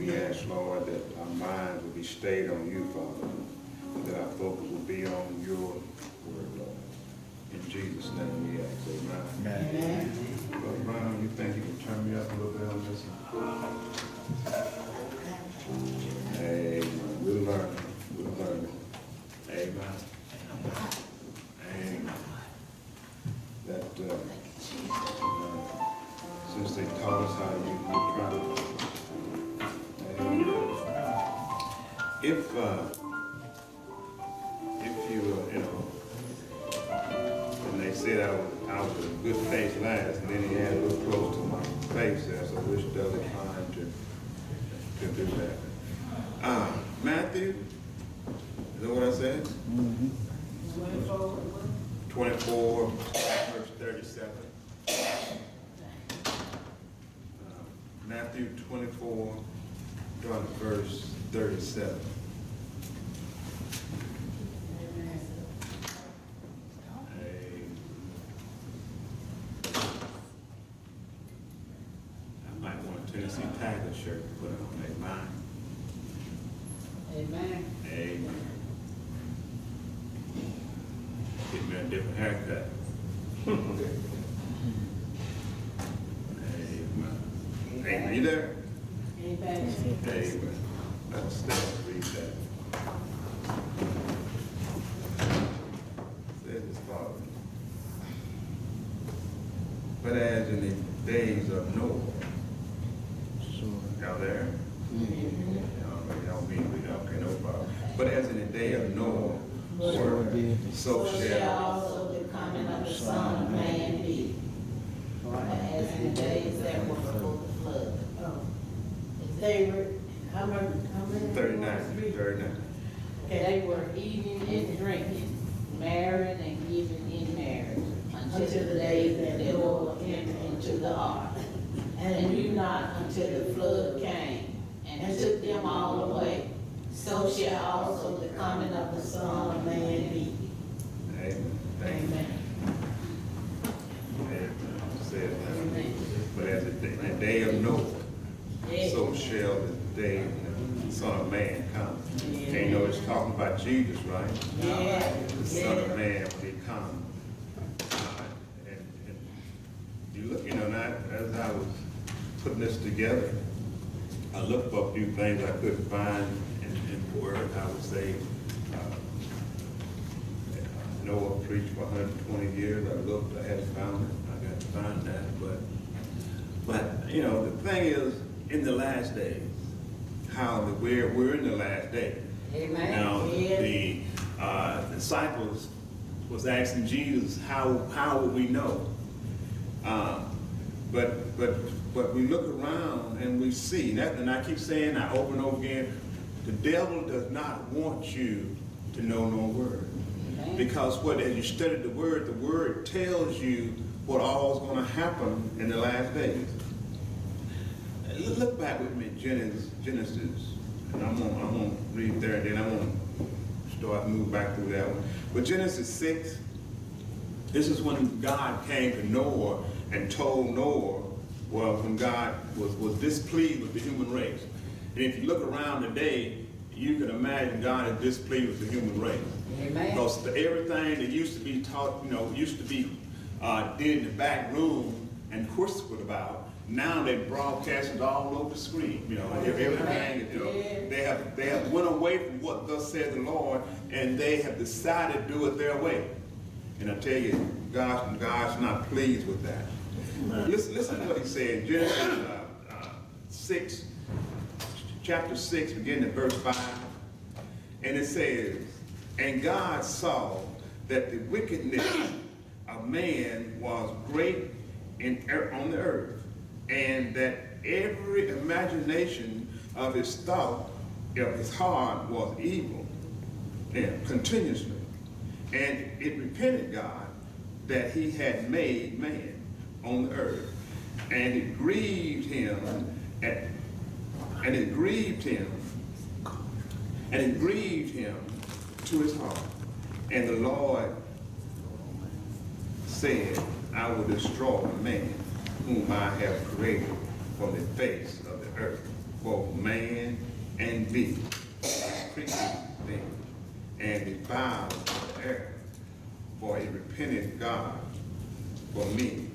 We ask, Lord, that our minds will be stayed on you, Father, and that our focus will be on your word, Lord. In Jesus' name we ask, amen. Amen. Brother Brown, you think you can turn me up a little bit on this? Amen. We'll learn. We'll learn. Amen. Amen. That, since they taught us how you try to, if you, when they said I was a good face last, and then he had a little close to my face there, so which does it fine to do that. Matthew, is that what I said? Mm-hmm. 24, verse 37. Matthew 24, starting at verse 37. I might want a Tennessee Tiger shirt to put on that mine. Amen. Amen. Get me a different haircut. Amen. Amen. You there? Amen. Amen. Let's stand and read that. Says as follows. But as in the days of Noah, y'all there? Y'all mean we okay, no problem. But as in the day of Noah, so shall also the coming of the Son of Man be. For as in the days that were before the flood. They were, how many? 39. They were eating and drinking, married and giving in marriage, until the day that Noah entered into the ark, and knew not until the flood came, and took them all away. So shall also the coming of the Son of Man be. Amen. Amen. Amen. Said that. Amen. But as in the day of Noah, so shall the day the Son of Man come. And you know it's talking about Jesus, right? Yeah. The Son of Man will come. And you look, now as I was putting this together, I looked for a few things I couldn't find in the Word. I would say Noah preached for 120 years. I looked, I hadn't found it. I got to find that. But the thing is, in the last days, how we're in the last days. Amen. Now the disciples was asking Jesus, how would we know? But we look around and we see, and I keep saying that over and over again, the devil does not want you to know no word. Amen. Because as you study the word tells you what all is going to happen in the last days. Look back with me, Genesis, and I'm gonna read there, and then I'm gonna start move back through that one. But Genesis 6, this is when God came to Noah and told Noah, when God was displeased with the human race. And if you look around today, you can imagine God is displeased with the human race. Amen. Because everything that used to be taught, used to be did in the back room and whispered about, now they broadcast it all over the screen. Everything. They have went away from what thus said the Lord, and they have decided to do it their way. And I tell you, God's not pleased with that. Listen to what he said. Genesis 6, chapter 6, beginning at verse 5. And it says, and God saw that the wickedness of man was great on the earth, and that every imagination of his thought, of his heart, was evil, continuously. And it repented God that he had made man on the earth, and it grieved him, and it grieved him to his heart. And the Lord said, I will destroy man whom I have created from the face of the earth, both man and beast, creeping thing, and defiled the earth. For it repented God for me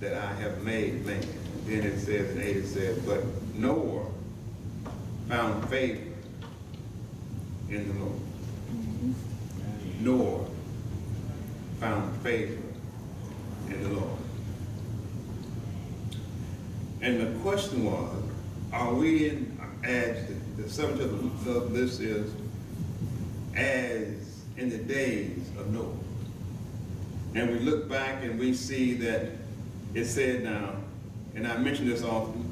that I have made man. Then it says in 8, it says, but Noah found favor in the Lord. Noah found favor in the Lord. And the question was, are we in, as the subject of this is, as in the days of Noah? And we look back and we see that it said now, and I mention this often,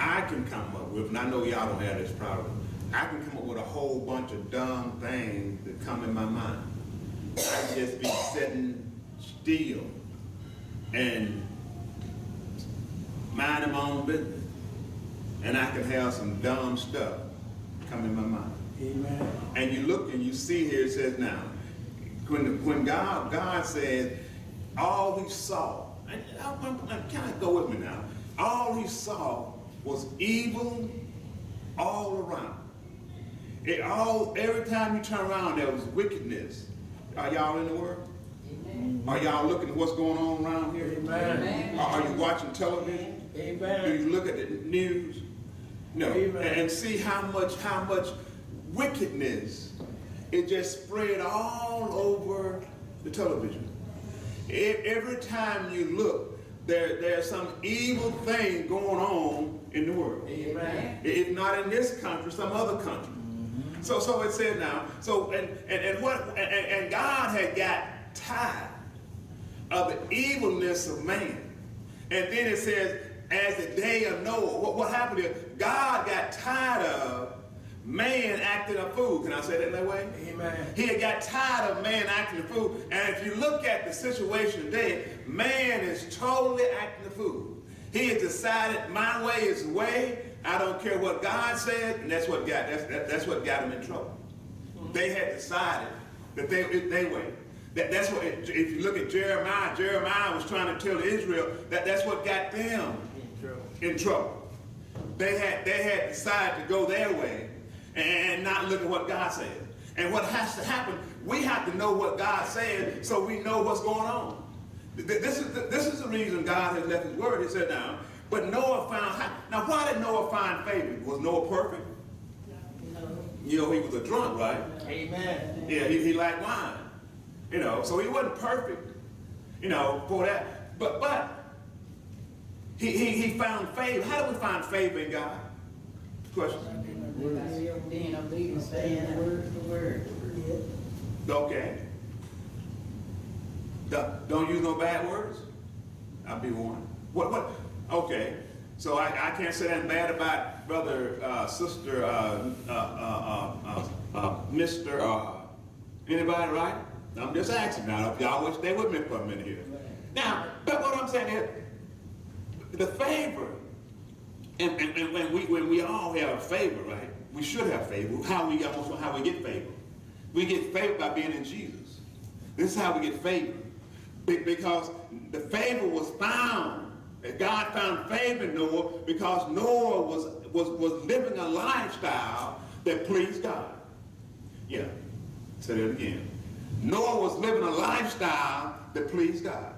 I can come up with, and I know y'all don't have this problem, I can come up with a whole bunch of dumb things that come in my mind. I can just be sitting still and minding my own business. And I can have some dumb stuff come in my mind. Amen. And you look and you see here, it says now, when God said, all he saw, and kind of go with me now, all he saw was evil all around. Every time you turn around, there was wickedness. Are y'all in the Word? Amen. Are y'all looking at what's going on around here? Amen. Are you watching television? Amen. Do you look at the news? No. And see how much wickedness it just spread all over the television. Every time you look, there's some evil thing going on in the world. Amen. If not in this country, some other country. Mm-hmm. So it said now. So and God had got tired of the evilness of man. And then it says, as the day of Noah, what happened is God got tired of man acting a fool. Can I say that way? Amen. He had got tired of man acting a fool. And if you look at the situation today, man is totally acting a fool. He has decided my way is the way. I don't care what God said, and that's what got him in trouble. They had decided that they way. That's what. If you look at Jeremiah was trying to tell Israel that's what got them in trouble. They had decided to go their way and not look at what God said. And what has to happen, we have to know what God said so we know what's going on. This is the reason God has left his word. He said now, but Noah found, now why did Noah find favor? Was Noah perfect? No. You know, he was a drunk, right? Amen. Yeah, he liked wine. You know, so he wasn't perfect, you know, for that. But he found favor. How do we find favor in God? Question. Being obedient, saying word for word. Okay. Don't use no bad words. I'll be warned. What? Okay. So I can't say that bad about brother, sister, Mr. Anybody, right? I'm just asking now. If y'all would stay with me for a minute here. Now, but what I'm saying is, the favor, and when we all have favor, right? We should have favor. How we get favor? We get favor by being in Jesus. This is how we get favor, because the favor was found. God found favor in Noah because Noah was living a lifestyle that pleased God. Yeah, say that again. Noah was living a lifestyle that pleased God.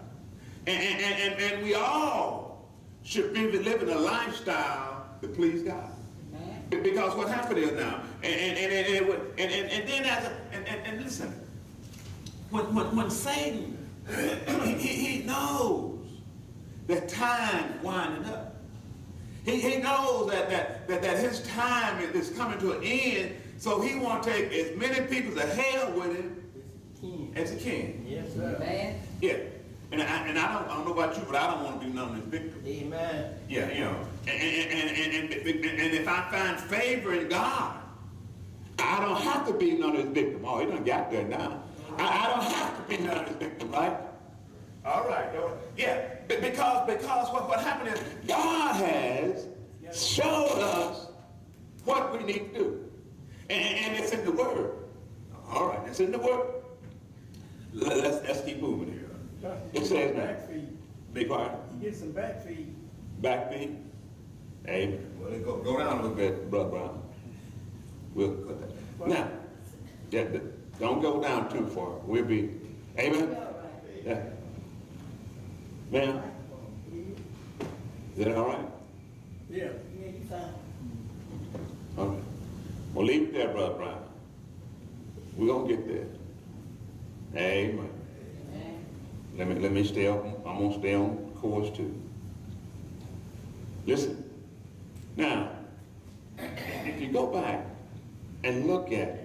And we all should be living a lifestyle that please God. Because what happened is now, and listen, when Satan, he knows that time winding up. He knows that his time is coming to an end, so he want to take as many people to hell with him as he can. Yes, sir. Amen. Yeah. And I don't know about you, but I don't want to be known as victim. Amen. Yeah, you know. And if I find favor in God, I don't have to be known as victim. Oh, he done got there now. I don't have to be known as victim, right? All right. Yeah, because what happened is God has showed us what we need to do. And it's in the Word. All right, it's in the Word. Let's keep moving here. It says now. Back feed. Be quiet. You get some back feed. Back feed? Amen. Well, go down a little bit, Brother Brown. We'll cut that. Now, don't go down too far. We'll be, amen? Yeah. Ma'am? Is that all right? Yeah. Yeah, you fine. Okay. Well, leave it there, Brother Brown. We're going to get there. Amen. Let me stay up. I'm going to stay on course too. Listen. Now, if you go back and look at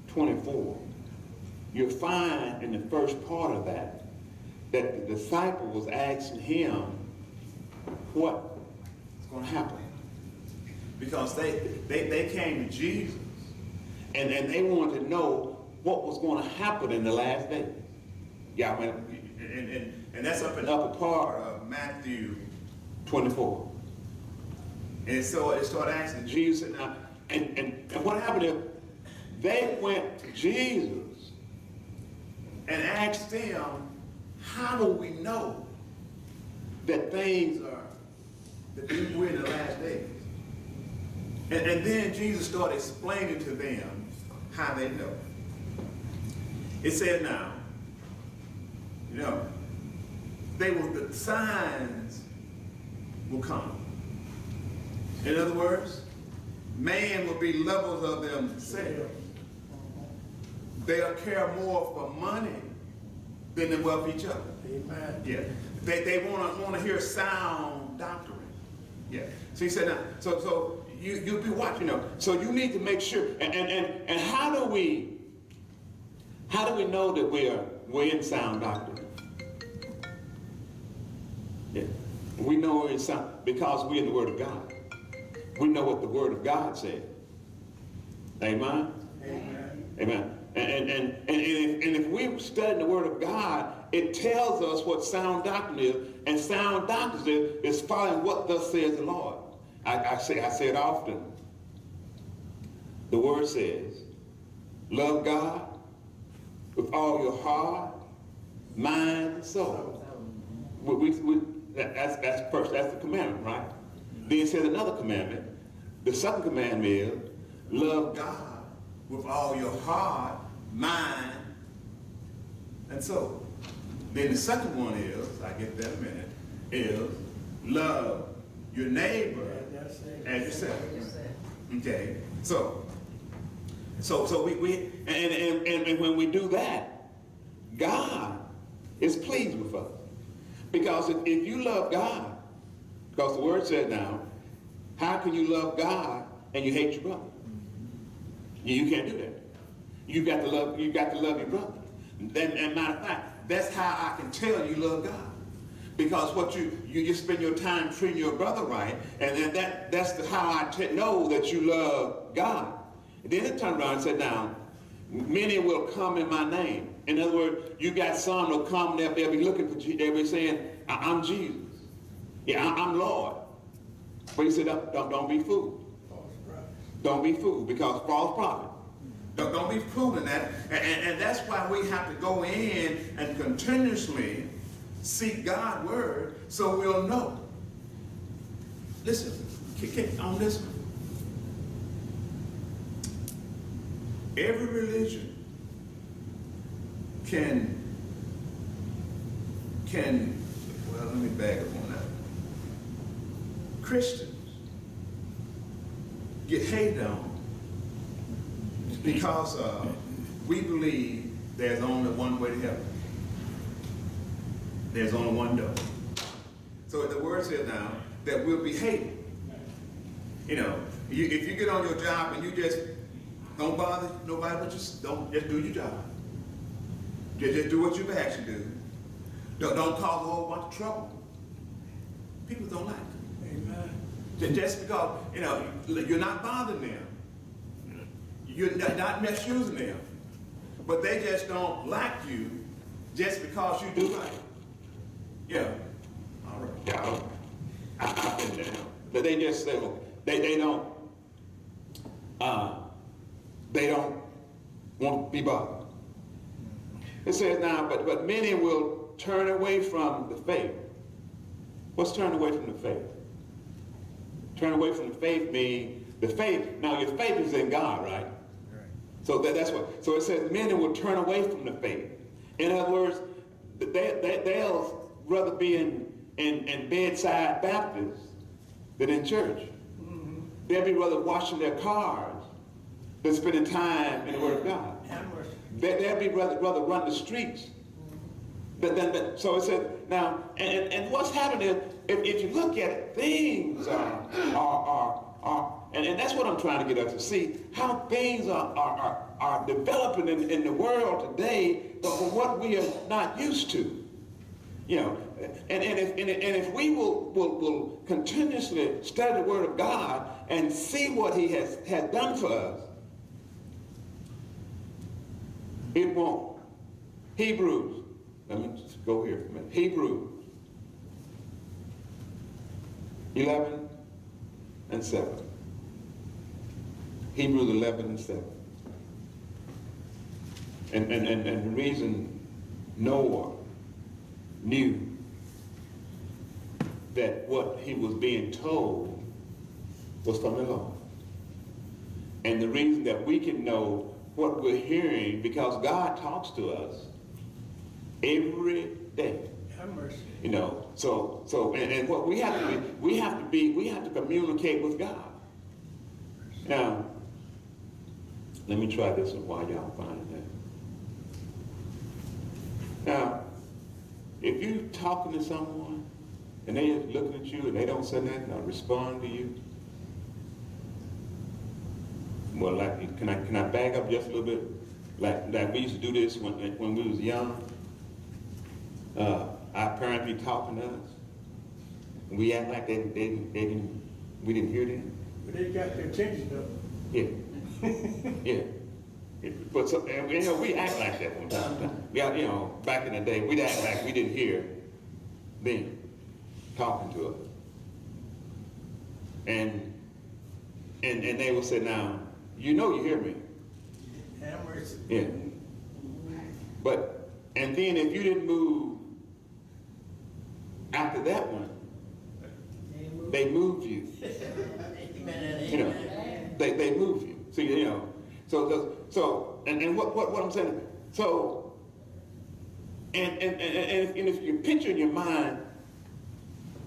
24, you'll find in the first part of that the disciple was asking him what's going to happen. Because they came to Jesus and they wanted to know what was going to happen in the last days. Yeah, I mean, and that's up in the upper part of Matthew 24. And so it started asking Jesus, and what happened if they went to Jesus and asked them, how do we know that things are, that we're in the last days? And then Jesus started explaining to them how they know. It said now, the signs will come. In other words, man will be lovers of themselves. They'll care more for money than they will for each other. Amen. Yeah. They want to hear sound doctrine. Yeah. So he said, now, so you'll be watching them. So you need to make sure. And how do we know that we're in sound doctrine? Yeah. We know we're in sound because we're in the Word of God. We know what the Word of God said. Amen? Amen. Amen. And if we study the Word of God, it tells us what sound doctrine is, and sound doctrine is following what thus says the Lord. I say it often. The Word says, love God with all your heart, mind, and soul. That's first. That's the commandment, right? Then it says another commandment. The second commandment is love God with all your heart, mind, and soul. Then the second one is, I get that in a minute, is love your neighbor as yourself. Okay. So we and when we do that, God is pleased with us. Because if you love God, because the Word said now, how can you love God and you hate your brother? You can't do that. You got to love your brother. And matter of fact, that's how I can tell you love God. Because what you spend your time treating your brother right, and then that's how I know that you love God. And then it turned around and said, now, many will come in my name. In other words, you got some will come, they'll be looking for Jesus, they'll be saying, I'm Jesus. Yeah, I'm Lord. But he said, don't be fooled. Don't be fooled, because false prophet. Don't be fooled in that. And that's why we have to go in and continuously seek God's word so we'll know. Listen, on this one. Every religion can, well, let me back up on that. Christians get hated on because we believe there's only one way to heaven. There's only one door. So the word says now that we'll be hated. If you get on your job and you just don't bother nobody, but just do your job. Just do what you've been asked to do. Don't cause a whole bunch of trouble. People don't like it. Amen. Just because, you're not bothering them. You're not misusing them. But they just don't like you just because you do right. Yeah. All right. Yeah. I've been there. But they just say, well, they don't want to be bothered. It says now, but many will turn away from the faith. What's turn away from the faith? Turn away from the faith means the faith. Now your faith is in God, right? So that's what. So it says many will turn away from the faith. In other words, they'll rather be in bedside Baptists than in church. They'll be rather washing their cars than spending time in the Word of God. They'll be rather run the streets. So it says now, and what's happening is, if you look at it, things are and that's what I'm trying to get us to see, how things are developing in the world today, but for what we are not used to. You know, and if we will continuously study the Word of God and see what He has done for us, it won't. Hebrews, let me just go here for a minute. Hebrews 11 and 7. Hebrews 11 and 7. And the reason Noah knew that what he was being told was from the Lord. And the reason that we can know what we're hearing, because God talks to us every day. Have mercy. You know, so and what we have to communicate with God. Now, let me try this one while y'all find that. Now, if you talking to someone and they just looking at you and they don't say nothing or respond to you, well, like, can I back up just a little bit? Like we used to do this when we was young. Our parents be talking to us. And we act like we didn't hear them. But they got their attention though. Yeah. Yeah. But so, and, you know, we act like that from time to time. Yeah, you know, back in the day, we'd act like we didn't hear them talking to us. And they would say, now, you know you hear me. Have mercy. Yeah. But, and then if you didn't move after that one, they moved you. You know, they moved you. So, you know, so what I'm saying, so, and if you picture in your mind,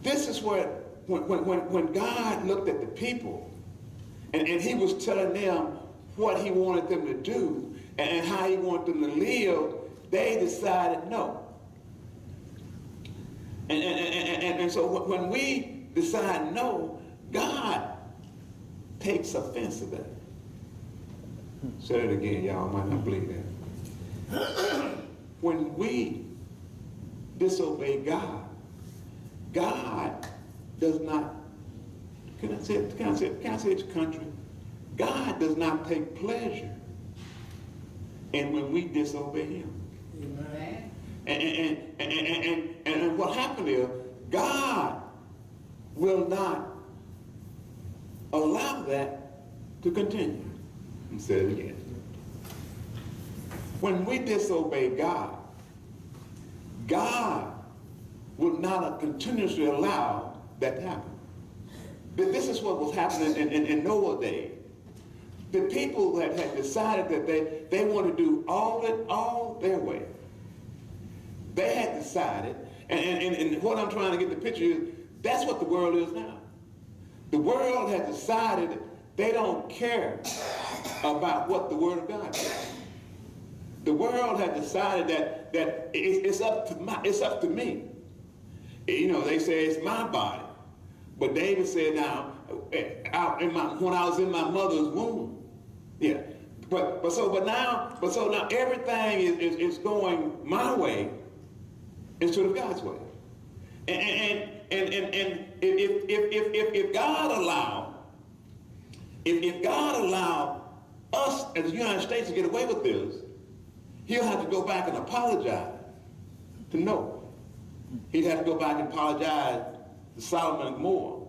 this is where, when God looked at the people, and He was telling them what He wanted them to do, and how He wanted them to live, they decided no. And so when we decide no, God takes offense to that. Say it again, y'all might not believe that. When we disobey God, God does not, can I say it, country? God does not take pleasure in when we disobey Him. Amen. And what happened is, God will not allow that to continue. And say it again. When we disobey God, God will not continuously allow that to happen. This is what was happening in Noah's day. The people that had decided that they want to do all their way. They had decided, and what I'm trying to get the picture is, that's what the world is now. The world has decided they don't care about what the Word of God says. The world has decided that it's up to me. You know, they say it's my body. But David said, now, when I was in my mother's womb, yeah. But now everything is going my way instead of God's way. And if God allowed us as the United States to get away with this, He'll have to go back and apologize to Noah. He'd have to go back and apologize to Solomon and Gomorrah.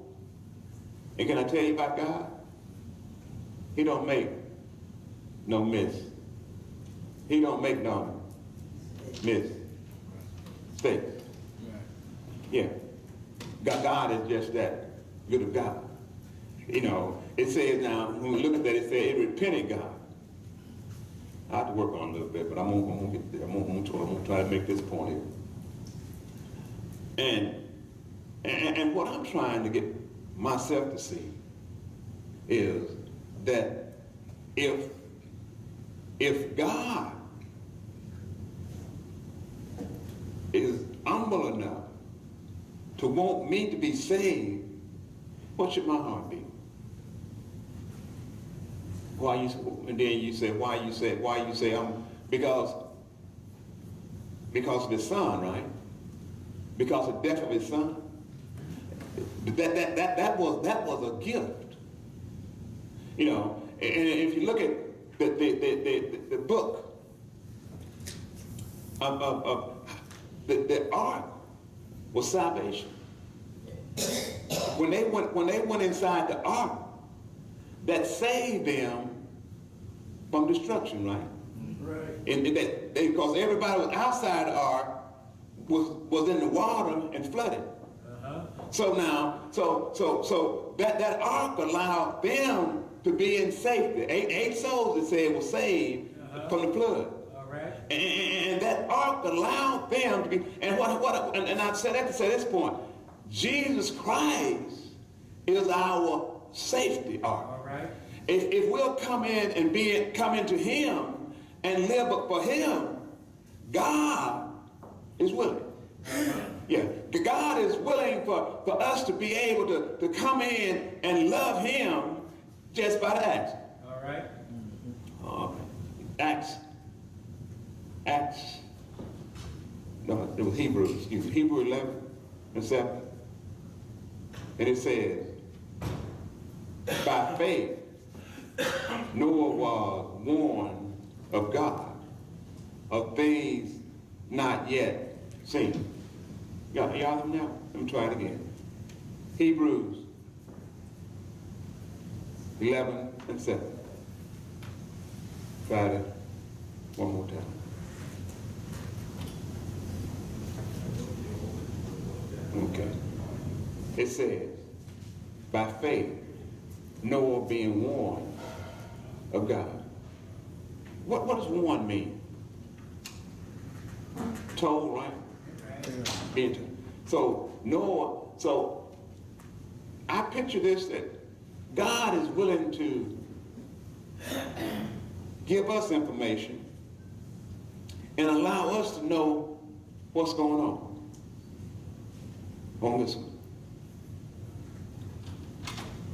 And can I tell you about God? He don't make no miss. He don't make no mistakes. Yeah. God is just that good of God. You know, it says now, when we look at that, it says it repented God. I have to work on it a little bit, but I'm gonna get there. I'm gonna try to make this point here. And what I'm trying to get myself to see is that if God is humble enough to want me to be saved, what should my heart be? Why you? And then you say, why you say I'm because of the son, right? Because of the death of his son. That was a gift. You know, and if you look at the book of the ark was salvation. When they went inside the ark, that saved them from destruction, right? Right. And because everybody was outside the ark was in the water and flooded. So now, so that ark allowed them to be in safety. Eight souls, it said, were saved from the flood. All right. And that ark allowed them to be. And and I said that to say this point: Jesus Christ is our safety ark. All right. If we'll come in and come into Him and live for Him, God is willing. Yeah, God is willing for us to be able to come in and love Him just by the action. All right. Acts. No, it was Hebrews. Excuse me. Hebrews 11:7, and it says, by faith, Noah was warned of God of things not yet seen. Y'all them now? Let me try it again. Hebrews 11:7. Try it one more time. Okay. It says, by faith, Noah being warned of God. What does warned mean? Told, right? Being told. So Noah, so I picture this, that God is willing to give us information and allow us to know what's going on this one.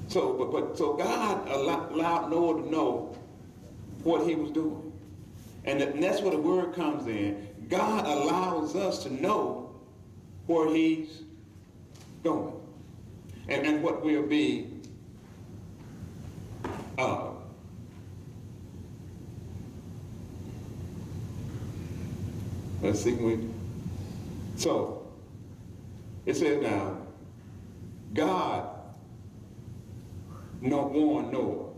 So God allowed Noah to know what he was doing. And that's where the word comes in. God allows us to know where he's going. And what we'll be let's see. So it says now, God warned Noah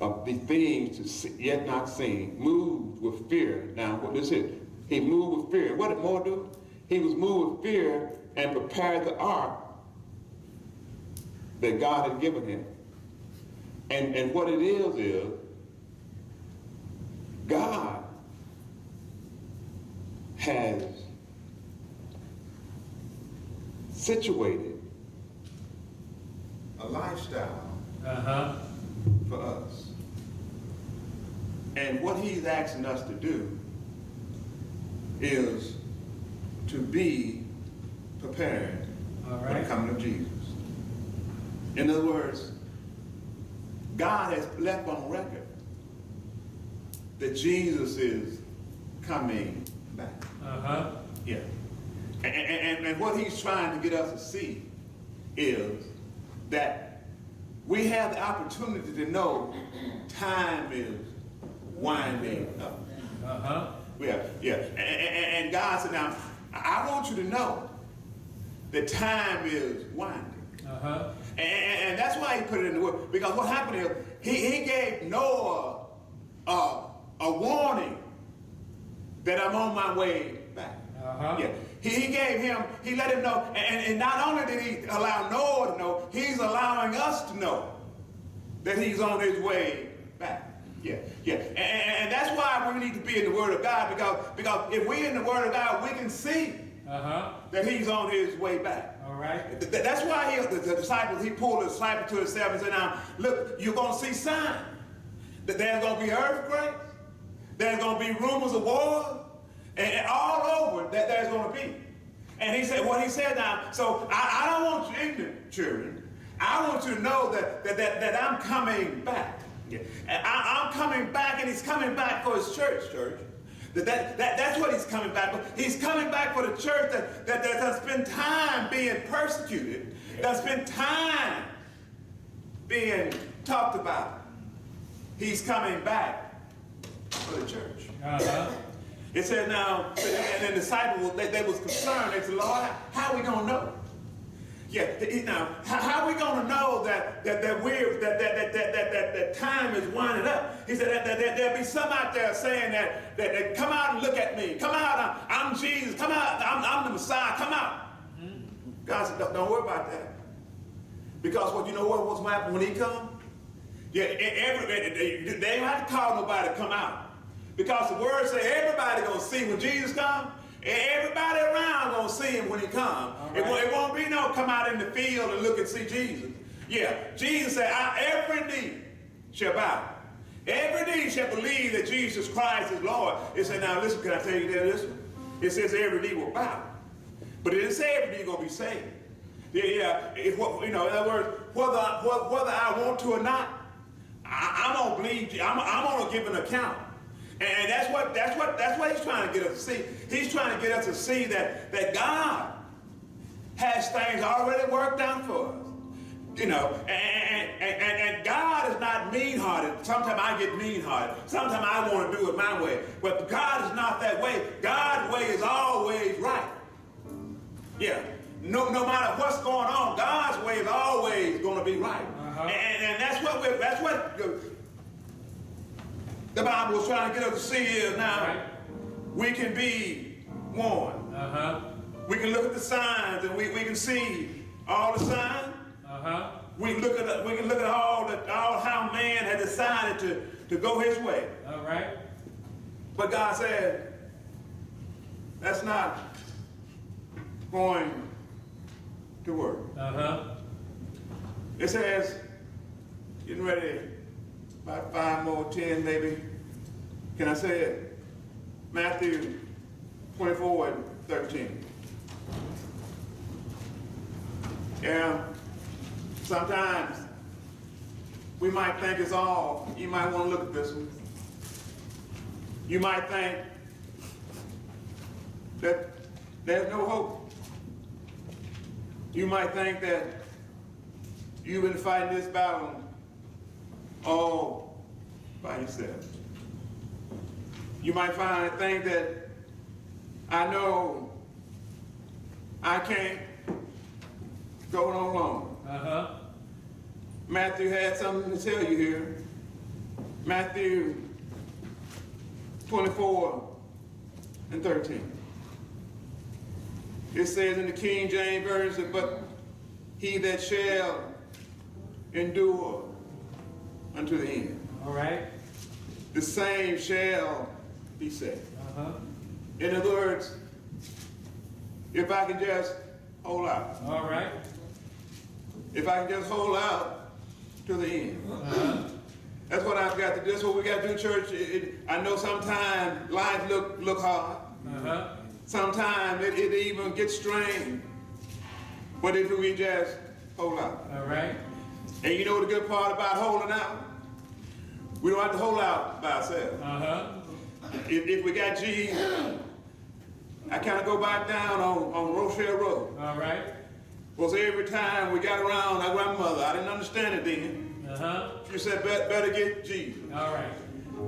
of the things yet not seen, moved with fear. Now, what is it? He moved with fear. What did Noah do? He was moved with fear and prepared the ark that God had given him. And what it is God has situated a lifestyle for us. And what he's asking us to do is to be prepared for the coming of Jesus. In other words, God has left on record that Jesus is coming back. Yeah. And what he's trying to get us to see is that we have the opportunity to know time is winding up. Yeah. And God said, now, I want you to know that time is winding. And that's why he put it in the word. Because what happened is, he gave Noah a warning that I'm on my way back. Yeah. He gave him, he let him know, and not only did he allow Noah to know, he's allowing us to know that he's on his way back. Yeah, yeah. And that's why we need to be in the Word of God, because if we're in the Word of God, we can see that he's on his way back. All right. That's why the disciples, he pulled the disciples to himself and said, now, look, you're going to see signs. That there's going to be earthquakes. There's going to be rumors of war. And all over that there's going to be. And he said, what he said now, so I don't want you ignorant, children. I want you to know that I'm coming back. Yeah. I'm coming back, and he's coming back for his church. That's what he's coming back for. He's coming back for the church that spent time being persecuted, that spent time being talked about. He's coming back for the church. It said now, and the disciples, they was concerned. They said, Lord, how are we going to know? Yeah, now, how are we going to know that time is winding up? He said that there'll be some out there saying that come out and look at me. Come out, I'm Jesus. Come out, I'm the Messiah. Come out. God said, don't worry about that. Because what's going to happen when he comes? Yeah, they don't have to call nobody to come out. Because the word says everybody going to see when Jesus comes. Everybody around going to see him when he comes. Right. It won't be no come out in the field and look and see Jesus. Yeah, Jesus said, every knee shall bow. Every knee shall believe that Jesus Christ is Lord. It said, now listen, can I tell you this one? It says every knee will bow. But it didn't say every knee going to be saved. Yeah, in other words, whether I want to or not, I'm going to believe you. I'm going to give an account. And that's what he's trying to get us to see. He's trying to get us to see that God has things already worked out for us. And God is not mean-hearted. Sometimes I get mean-hearted. Sometimes I want to do it my way. But God is not that way. God's way is always right. Yeah. No matter what's going on, God's way is always going to be right. And that's what the Bible was trying to get us to see is now. Right. We can be warned. We can look at the signs and we can see all the signs. We can look at all how man had decided to go his way. All right. But God said that's not going to work. It says, getting ready, about 5 more, 10 maybe. Can I say it? Matthew 24 and 13. Yeah, sometimes we might think it's all. You might want to look at this one. You might think that there's no hope. You might think that you've been fighting this battle all by yourself. You might think that I know I can't go no longer. Matthew had something to tell you here. Matthew 24 and 13. It says in the King James Version, but he that shall endure unto the end. All right. The same shall be saved. In other words, if I can just hold out. All right. If I can just hold out to the end. That's what I've got to do. That's what we got to do, church. I know sometimes life look hard. Sometimes it even gets strained. But if we just hold out. All right. And you know the good part about holding out? We don't have to hold out by ourselves. If we got Jesus, I kind of go back down on Rochelle Road. All right. Because every time we got around our grandmother, I didn't understand it then. She said, better get Jesus. All right.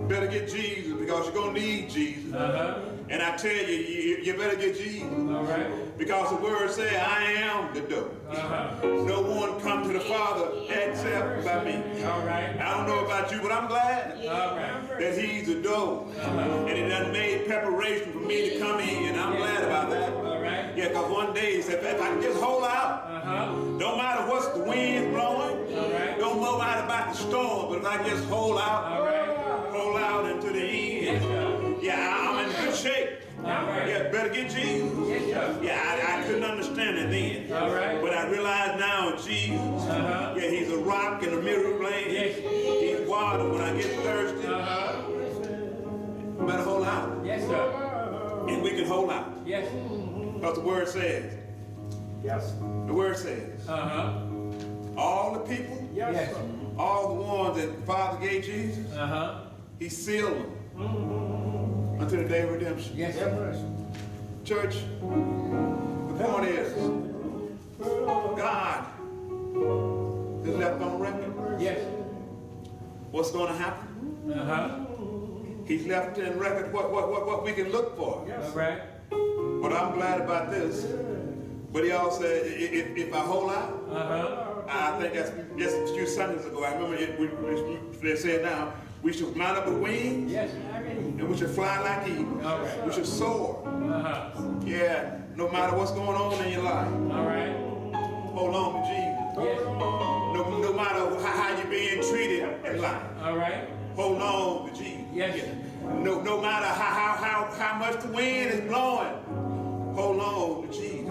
better get Jesus because you're going to need Jesus. And I tell you, you better get Jesus. All right. Because the word says, I am the door. No one come to the Father except by me. All right. I don't know about you, but I'm glad All right. that he's the door. And he done made preparation for me to come in. And I'm glad about that. All right. Yeah, because one day he said, if I can just hold out, don't matter what's the wind blowing, right. don't matter about the storm, but if I can just hold out, All right. hold out into the end. Yes, sir. Yeah, I'm in good shape. All right. Yeah, better get Jesus. Yes, sir. Yeah, I couldn't understand it then. All right. But I realize now Jesus, yeah, he's a rock in the middle of the plain. Yes. He's water when I get thirsty. Better hold out. Yes, sir. And we can hold out. Yes. Because the word says, Yes. the word says, all the people, Yes, Yes. sir. all the ones that the Father gave Jesus, he sealed them until the day of redemption. Yes, Have sir. mercy. Church, the point is, God has left on record Yes. what's going to happen. He's left in record what we can look for. All right. But I'm glad about this. But he also said, if I hold out, I think that's just a few Sundays ago. I remember they said now, we should mount up with wings Yes. and we should fly like eagles. All right. We should soar. Yeah, no matter what's going on in your life, All right. hold on to Jesus. Yes. No matter how you're being treated in life, All right. hold on to Jesus. Yes. No matter how much the wind is blowing, hold on to Jesus.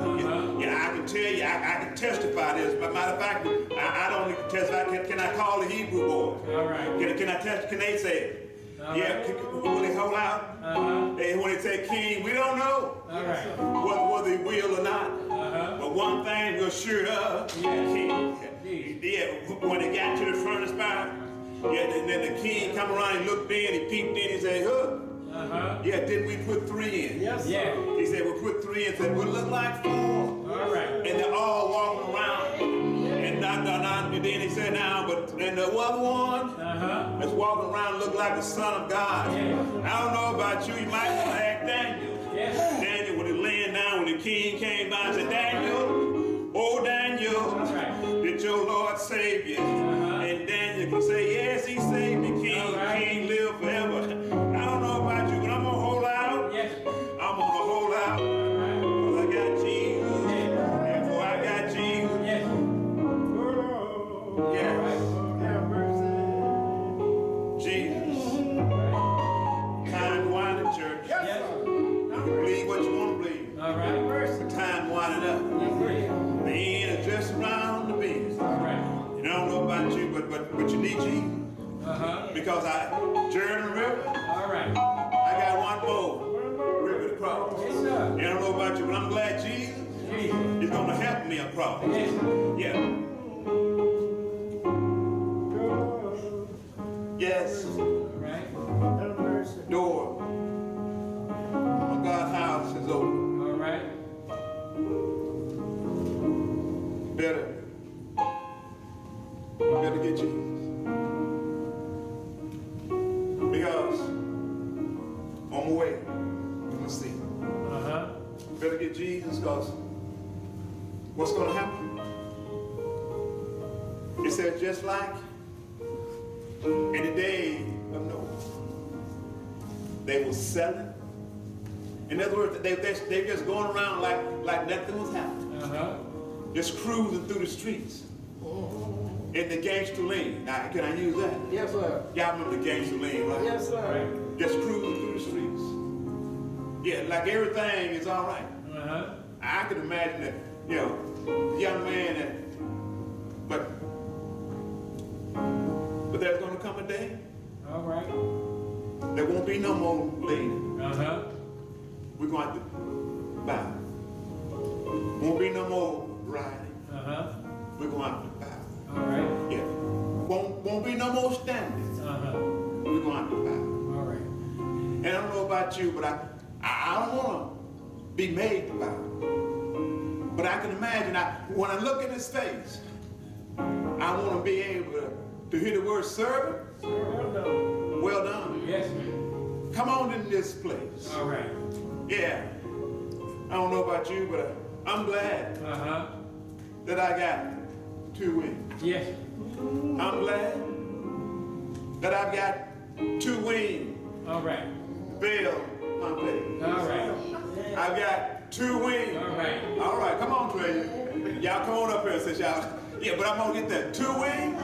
Yeah, I can tell you, I can testify this. But matter of fact, I don't need to testify. Can I call the Hebrew boy? All right. Can they say it? All Yeah, right. when they hold out, when they say king, we don't know All right. whether they will or not. But one thing we're sure of, king. Yeah, when they got to the furnace fire, yeah, then the king come around, he looked in, he peeped in, he said, huh? Yeah, didn't we put 3 in? Yes, sir. Yeah. He said, we put 3 in, said, we look like 4. All right. And they're all walking around. And then he said, now, but and the other one that's walking around look like the Son of God. Yeah. I don't know about you, you might want to ask Daniel. Yes. Daniel, when he laying down, when the king came by and said, Daniel, oh Daniel, All right. did your Lord save you? And Daniel can say, yes, he saved me, king. All right. King live forever. I don't know about you, but I'm going to hold out. Yes. I'm going to hold out. All right. Because I got Jesus. And for I got Jesus. Yes. Yeah. Have mercy. Jesus. Time winding, church. Yes, Yes. sir. Believe what you want to believe. All right. Mercy. Time winding up. Agree. The end is just around the bend. All right. And I don't know about you, but you need Jesus. Because I journey the river. All right. I got one more river to cross. Yes, sir. And I don't know about you, but I'm glad Jesus Jesus. is going to help me across. Yes. Yeah. Yes. All right. Have mercy. Door of God's house is open. All right. Better get Jesus. Because on my way, we're going to see. Better get Jesus because what's going to happen? It says just like in the day of Noah, they were selling. In other words, they just going around like nothing was happening. Just cruising through the streets. In the gangster lane. Now, can I use that? Yes, sir. Y'all remember the gangster lane, right? Yes, sir. Just cruising through the streets. Yeah, like everything is all right. I can imagine that, you know, the young man that, but there's going to come a day All right. there won't be no more lady. We're going to bow. Won't be no more riding. We're going to have to bow. All right. Yeah. Won't be no more standing. We're going to have to bow. All right. And I don't know about you, but I don't want to be made to bow. But I can imagine, when I look in his face, I want to be able to hear the word servant Well done. Yes, sir. Come on in this place. All right. Yeah. I don't know about you, but I'm glad Uh-huh. that I got 2 wings. Yes. I'm glad that I've got 2 wings. All right. Fill my plate. All right. I've got 2 wings. All right. All right, come on, Treasure. Y'all come on up here since y'all. Yeah, but I'm gonna get that 2 wings.